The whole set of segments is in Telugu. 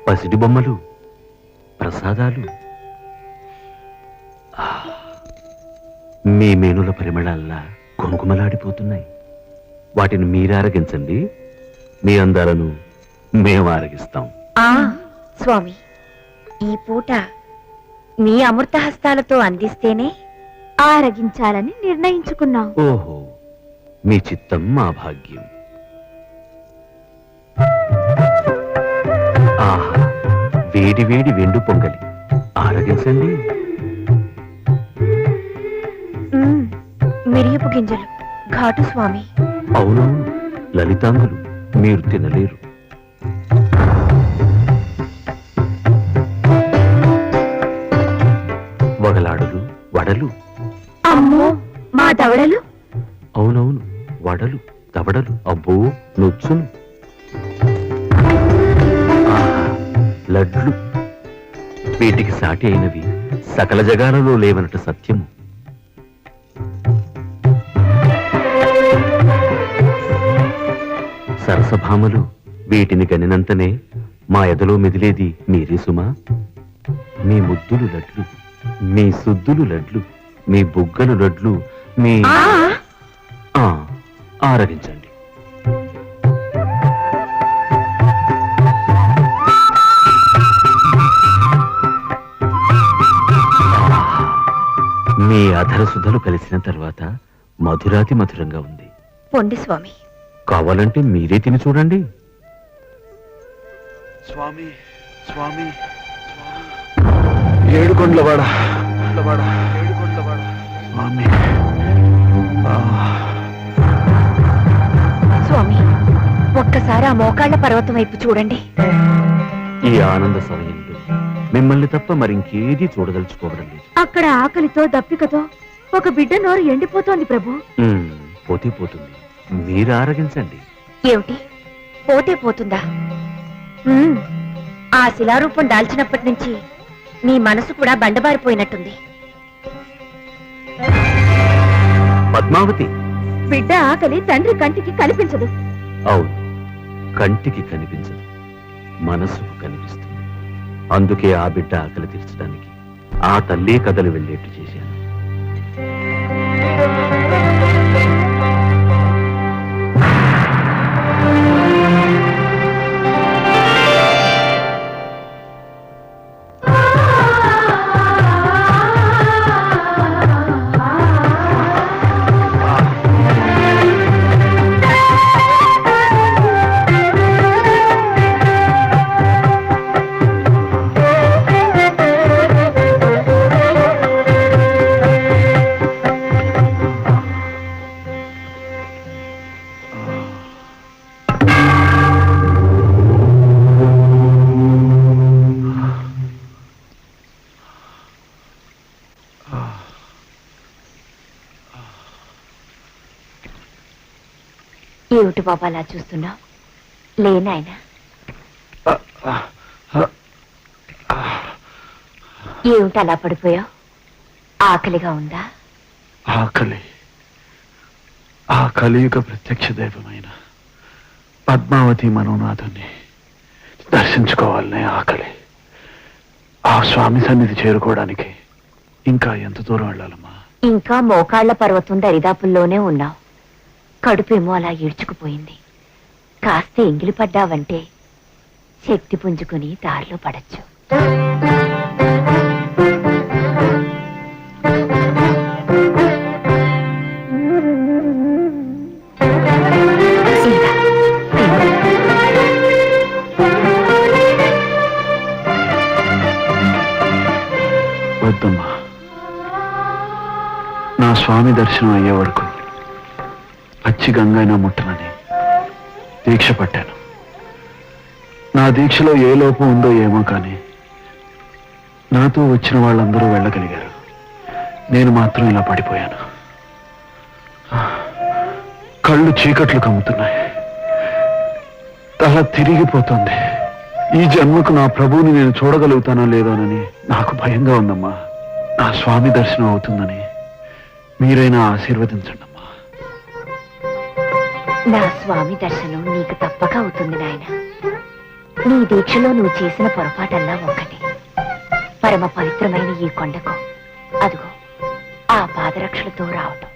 పసిడి బొమ్మలు, ప్రసాదాలు, మీ మేనుల పరిమళాల్లా కుంకుమలాడిపోతున్నాయి. వాటిని మీరు ఆరగించండి, మీ అందాలను మేము ఆరగిస్తాం. స్వామి, ఈ పూట మీ అమృత హస్తాలతో అందిస్తేనే ఆరగించాలని నిర్ణయించుకున్నాం. ఓహో, మీ చిత్తం మా భాగ్యం. ఆహా, వేడి వేడి వెండు పొంగలి ఆరగించండి. మిరియపు గింజలు ఘాటు స్వామి. అవునవును, లలితాంగులు మీరు తినలేరు. వగలాడులు, వడలు. అమ్మో, మా దవడలు. అవునవును, వడలు, దవడలు, అబ్బో నొచ్చును. లడ్లు, వీటికి సాటి అయినవి సకల జగాలలో లేవనట సత్యము. సరసభామలు, వీటిని గనినంతనే మా ఎదలో మెదిలేది మీరే సుమా. మీ ముద్దులు లడ్లు, మీ సుద్దులు లడ్లు, మీ బుగ్గలు లడ్లు, మీ ఆరగించండి. మీ అధర సుధలు కలిసిన తర్వాత మధురాతి మధురంగా ఉంది. పొండి స్వామి. కావాలంటే మీరే తిని చూడండి. స్వామి స్వామి ఏడుకొండలవాడ స్వామి. స్వామి, ఒక్కసారి ఆ మోకాళ్ల పర్వతం వైపు చూడండి. ఈ ఆనంద సమయంలో మిమ్మల్ని తప్ప మరింకేదీ చూడదలుచుకోవడం లేదు. అక్కడ ఆకలితో దప్పికతో ఒక బిడ్డ నోరు ఎండిపోతోంది ప్రభు. పోతే పోతుంది, మీరు ఆరగించండి. ఏమిటి, పోతే పోతుందా? ఆ శిలారూపం దాల్చినప్పటి నుంచి నీ మనసు కూడా బండబారిపోయినట్టుంది. పద్మావతి, బిడ్డ ఆకలి తండ్రి కంటికి కనిపించదు. అవును, కంటికి కనిపించదు, మనసుకు కనిపిస్తుంది. అందుకే ఆ బిడ్డ ఆకలి తీర్చడానికి ఆ తల్లే కథలు వెళ్ళేట్టు చేశాను. ఏమిటి బాబా అలా చూస్తున్నావు? లేనాయన, ఏమిటి అలా పడిపోయావు? ఆకలిగా ఉందా? ఆకలి ఆ కలియుగ ప్రత్యక్ష దైవమైన పద్మావతి మనోనాథుని దర్శించుకోవాలనే ఆకలి. ఆ స్వామి సన్నిధి చేరుకోవడానికి ఇంకా ఎంత దూరం వెళ్ళాలమ్మా? ఇంకా మోకాళ్ల పర్వతం దరిదాపుల్లోనే ఉన్నావు. కడుపేమో అలా ఈడ్చుకుపోయింది. కాస్త ఎంగిలి పడ్డావంటే శక్తి పుంజుకుని దారిలో పడచ్చు. వద్దమ్మా, నా స్వామి దర్శనం అయ్యే వరకు పచ్చి గంగైనా ముట్టనని దీక్ష పట్టాను. నా దీక్షలో ఏ లోపం ఉందో ఏమో కానీ నాతో వచ్చిన వాళ్ళందరూ వెళ్ళగలిగారు. నేను మాత్రం ఇలా పడిపోయాను. కళ్ళు చీకట్లు కమ్ముతున్నాయి, తల తిరిగిపోతుంది. ఈ జన్మకు నా ప్రభువుని నేను చూడగలుగుతానో లేదోనని నాకు భయంగా ఉందమ్మా. నా స్వామి దర్శనం అవుతుందని మీరైనా ఆశీర్వదించండి అమ్మా. నా స్వామి దర్శనం నీకు తప్పక అవుతుంది నాయన. నీ దీక్షలో నువ్వు చేసిన పొరపాటల్లా ఒక్కటి. పరమ పవిత్రమైన ఈ కొండకు అదిగో ఆ పాదరక్షలతో రావటం.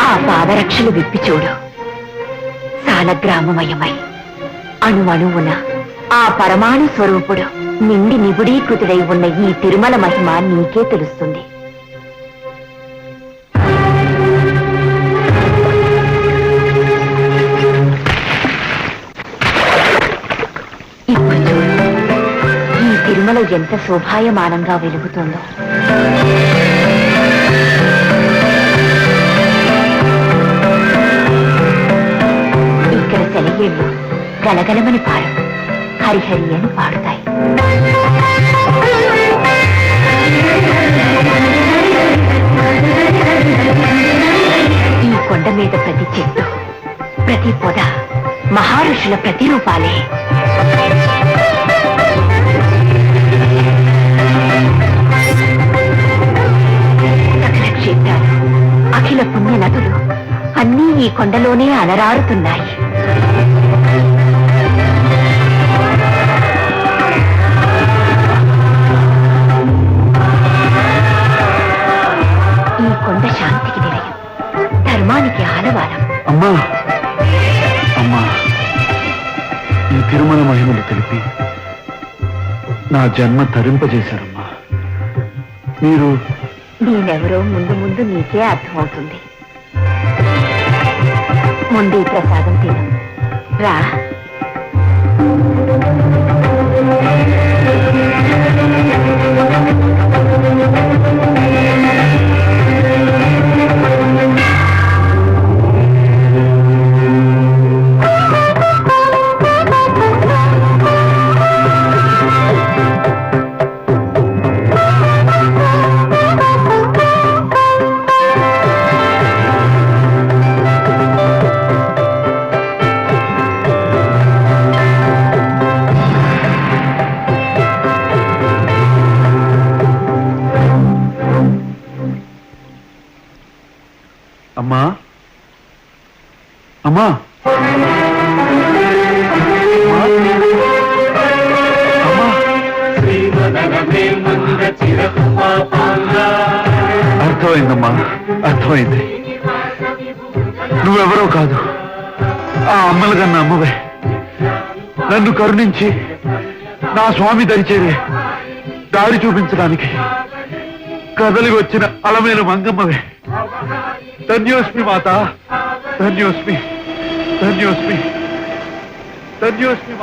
ఆ పాదరక్షలు విప్పి చూడు. సాలగ్రామమయమై అణువణువున ఆ పరమాణు స్వరూపుడు నిండి నిబుడీకృతుడై ఉన్న ఈ తిరుమల మహిమ నీకే తెలుస్తుంది. ఇప్పుడు చూడు, ఈ తిరుమల ఎంత శోభాయమానంగా వెలుగుతుందో. ఇక్కడ సెలయేళ్ళు గలగలమని పారు హరిహరి అని పాడుతాయి. ఈ కొండ మీద ప్రతి చెట్టు, ప్రతి పొద మహారుషుల ప్రతిరూపాలే. సకల క్షేత్రాలు, అఖిల పుణ్య నదులు అన్నీ ఈ కొండలోనే అలరారుతున్నాయి. ఈ కొండ శాంతికి నిలయం, ధర్మానికి ఆలవాలం. అమ్మా అమ్మా, ఈ తిరుమల మహిమలు తెలిపి నా జన్మ తరింపజేశారమ్మా. మీరు నేనెవరో ముందు ముందు నీకే అర్థమవుతుంది. ముందు ఈ ప్రసాదం తిను రా. అమ్మా అమ్మా అమ్మా, అర్థమైందమ్మా, అర్థమైంది. నువ్వెవరో కాదు, ఆ అమ్మల కన్నా అమ్మవే. నన్ను కరుణించి నా స్వామి దరిచేరే దారి చూపించడానికి కదలి వచ్చిన అలమేలు మంగమ్మవే. ధన్యోస్మి మాత, ధన్యోస్మి, ధన్యోస్మి, ధన్యోస్మి.